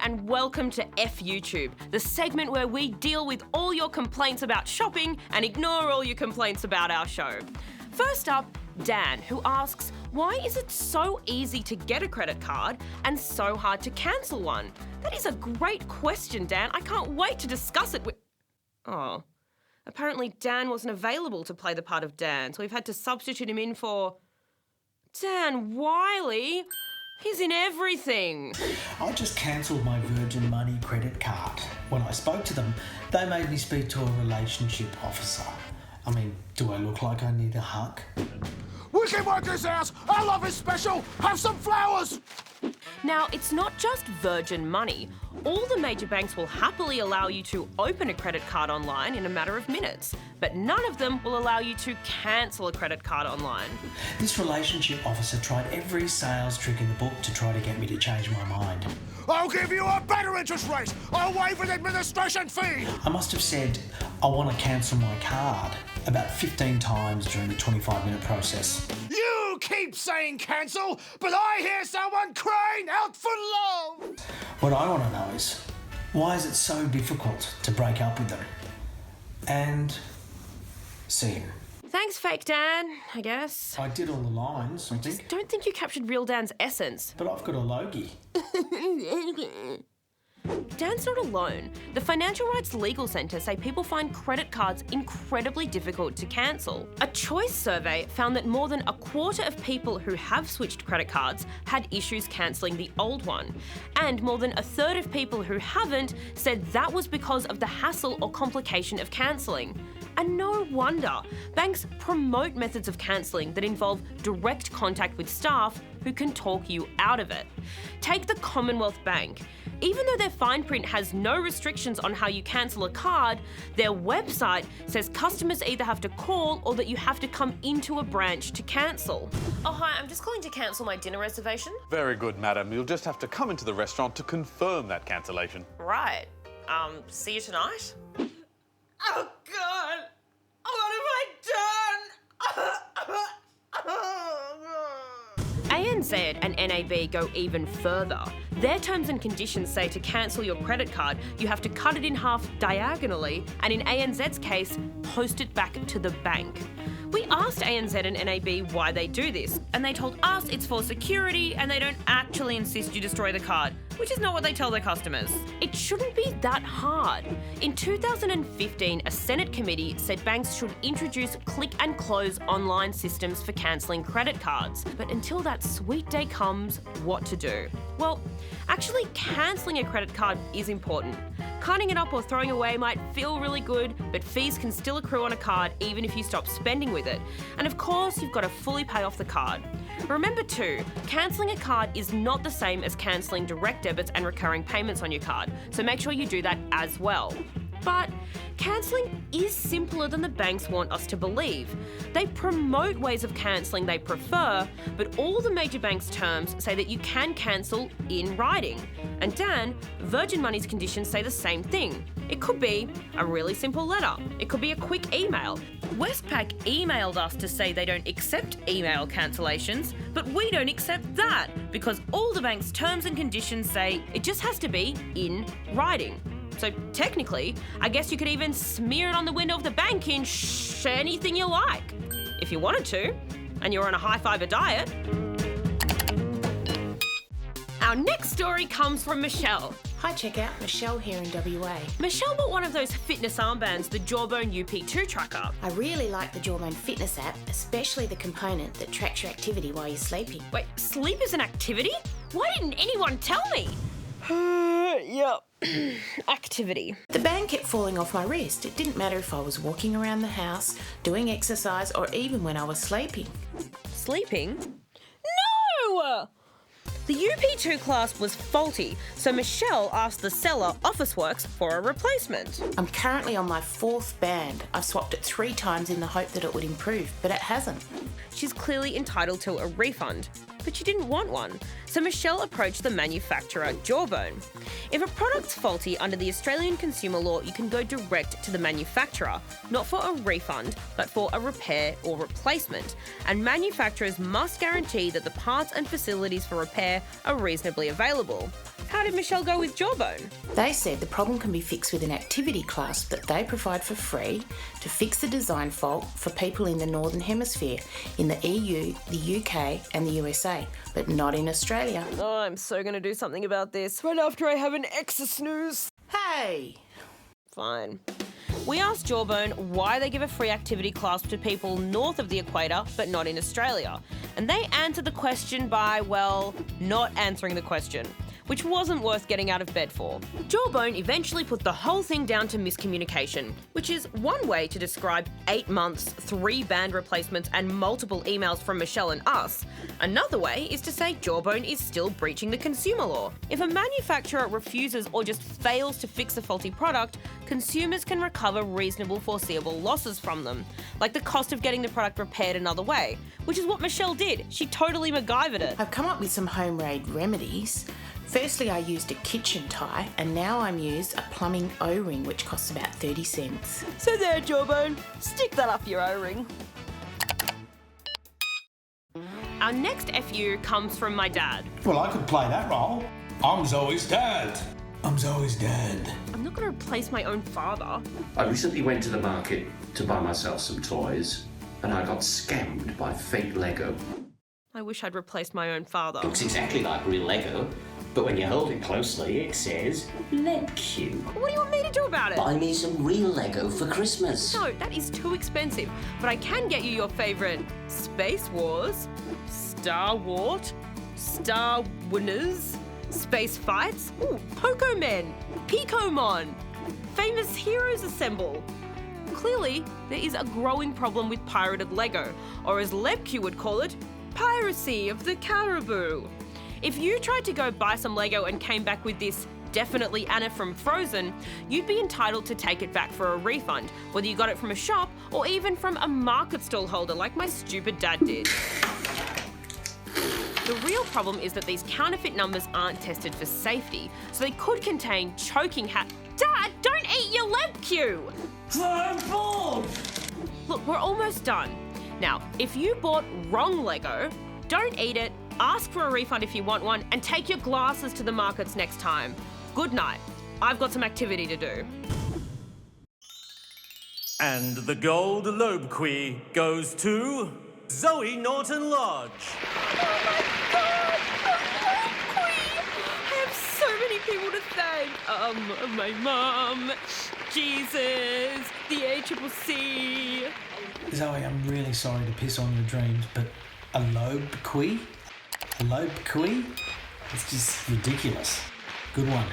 and welcome to F YouTube, the segment where we deal with all your complaints about shopping and ignore all your complaints about our show. First up, Dan, who asks, why is it so easy to get a credit card and so hard to cancel one? That is a great question, Dan. I can't wait to discuss it with... Oh, apparently Dan wasn't available to play the part of Dan, so we've had to substitute him in for... Dan Wiley. He's in everything. I just cancelled my Virgin Money credit card. When I spoke to them, they made me speak to a relationship officer. I mean, do I look like I need a hug? We can work this out! Our love is special! Have some flowers! Now, it's not just Virgin Money. All the major banks will happily allow you to open a credit card online in a matter of minutes, but none of them will allow you to cancel a credit card online. This relationship officer tried every sales trick in the book to try to get me to change my mind. I'll give you a better interest rate! I'll waive an administration fee! I must have said, I want to cancel my card about 15 times during the 25-minute process. You keep saying cancel, but I hear someone crying out for love! What I want to know is, why is it so difficult to break up with them? And see him. Thanks, fake Dan, I guess. I did all the lines, I think. Just don't think you captured real Dan's essence. But I've got a Logie. Dan's not alone. The Financial Rights Legal Centre say people find credit cards incredibly difficult to cancel. A choice survey found that more than a quarter of people who have switched credit cards had issues cancelling the old one. And more than a third of people who haven't said that was because of the hassle or complication of cancelling. And no wonder. Banks promote methods of cancelling that involve direct contact with staff who can talk you out of it. Take the Commonwealth Bank. Even though their fine print has no restrictions on how you cancel a card, their website says customers either have to call or that you have to come into a branch to cancel. Oh, hi, I'm just calling to cancel my dinner reservation. Very good, madam. You'll just have to come into the restaurant to confirm that cancellation. Right. See you tonight? Oh, God! What have I done? ANZ and NAB go even further. Their terms and conditions say to cancel your credit card, you have to cut it in half diagonally, and in ANZ's case, post it back to the bank. We asked ANZ and NAB why they do this, and they told us it's for security and they don't actually insist you destroy the card, which is not what they tell their customers. It shouldn't be that hard. In 2015, a Senate committee said banks should introduce click and close online systems for cancelling credit cards. But until that sweet day comes, what to do? Well, actually cancelling a credit card is important. Cutting it up or throwing away might feel really good, but fees can still accrue on a card even if you stop spending with it. And of course, you've got to fully pay off the card. Remember too, cancelling a card is not the same as cancelling direct debits and recurring payments on your card, so make sure you do that as well. But cancelling is simpler than the banks want us to believe. They promote ways of cancelling they prefer, but all the major banks' terms say that you can cancel in writing. And Dan, Virgin Money's conditions say the same thing. It could be a really simple letter. It could be a quick email. Westpac emailed us to say they don't accept email cancellations, but we don't accept that because all the bank's terms and conditions say it just has to be in writing. So technically, I guess you could even smear it on the window of the bank in anything you like, if you wanted to, and you're on a high-fiber diet. Our next story comes from Michelle. Hi, checkout. Michelle here in WA. Michelle bought one of those fitness armbands, the Jawbone UP2 tracker. I really like the Jawbone Fitness app, especially the component that tracks your activity while you're sleeping. Wait, sleep is an activity? Why didn't anyone tell me? Yep. Activity. The band kept falling off my wrist. It didn't matter if I was walking around the house, doing exercise, or even when I was sleeping. Sleeping? No! The UP2 clasp was faulty, so Michelle asked the seller, Officeworks, for a replacement. I'm currently on my 4th band. I've swapped it 3 times in the hope that it would improve, but it hasn't. She's clearly entitled to a refund, but she didn't want one, so Michelle approached the manufacturer, Jawbone. If a product's faulty under the Australian consumer law, you can go direct to the manufacturer, not for a refund, but for a repair or replacement. And manufacturers must guarantee that the parts and facilities for repair are reasonably available. how did Michelle go with Jawbone? They said the problem can be fixed with an activity clasp that they provide for free to fix the design fault for people in the Northern Hemisphere, in the EU, the UK and the USA, but not in Australia. Oh, I'm so going to do something about this right after I have an extra snooze. Hey! Fine. We asked Jawbone why they give a free activity clasp to people north of the equator, but not in Australia. And they answered the question by, well, not answering the question, which wasn't worth getting out of bed for. Jawbone eventually put the whole thing down to miscommunication, which is one way to describe 8 months, 3 band replacements, and multiple emails from Michelle and us. Another way is to say Jawbone is still breaching the consumer law. If a manufacturer refuses or just fails to fix a faulty product, consumers can recover reasonable foreseeable losses from them, like the cost of getting the product repaired another way, which is what Michelle did. She totally MacGyvered it. I've come up with some home-made remedies. Firstly, I used a kitchen tie, and now I'm used a plumbing O-ring, which costs about 30 cents. So there, Jawbone, stick that up your O-ring. Our next FU comes from my dad. Well, I could play that role. I'm Zoe's dad. I'm Zoe's dad. I'm not going to replace my own father. I recently went to the market to buy myself some toys, and I got scammed by fake Lego. I wish I'd replaced my own father. Looks exactly like real Lego, but when you hold it closely, it says LegQ. What do you want me to do about it? Buy me some real Lego for Christmas. No, that is too expensive. But I can get you your favourite Space Wars, Star Wart, Star Winners, Space Fights, Pokémon, Picomon, Famous Heroes Assemble. Clearly, there is a growing problem with pirated Lego, or as LegQ would call it, piracy of the caribou. If you tried to go buy some Lego and came back with this definitely Anna from Frozen, you'd be entitled to take it back for a refund, whether you got it from a shop or even from a market stall holder like my stupid dad did. The real problem is that these counterfeit numbers aren't tested for safety, so they could contain choking Dad, don't eat your LegQ! I'm bored! Look, we're almost done. Now, if you bought wrong Lego, don't eat it, ask for a refund if you want one, and take your glasses to the markets next time. Good night. I've got some activity to do. And the Gold Lobquy goes to Zoe Norton Lodge. Oh my God! A Lobquy! I have so many people to thank. My mum, Jesus, the ACCC. Zoe, I'm really sorry to piss on your dreams, but a Lobquy? A Lobquy? It's just ridiculous. Good one.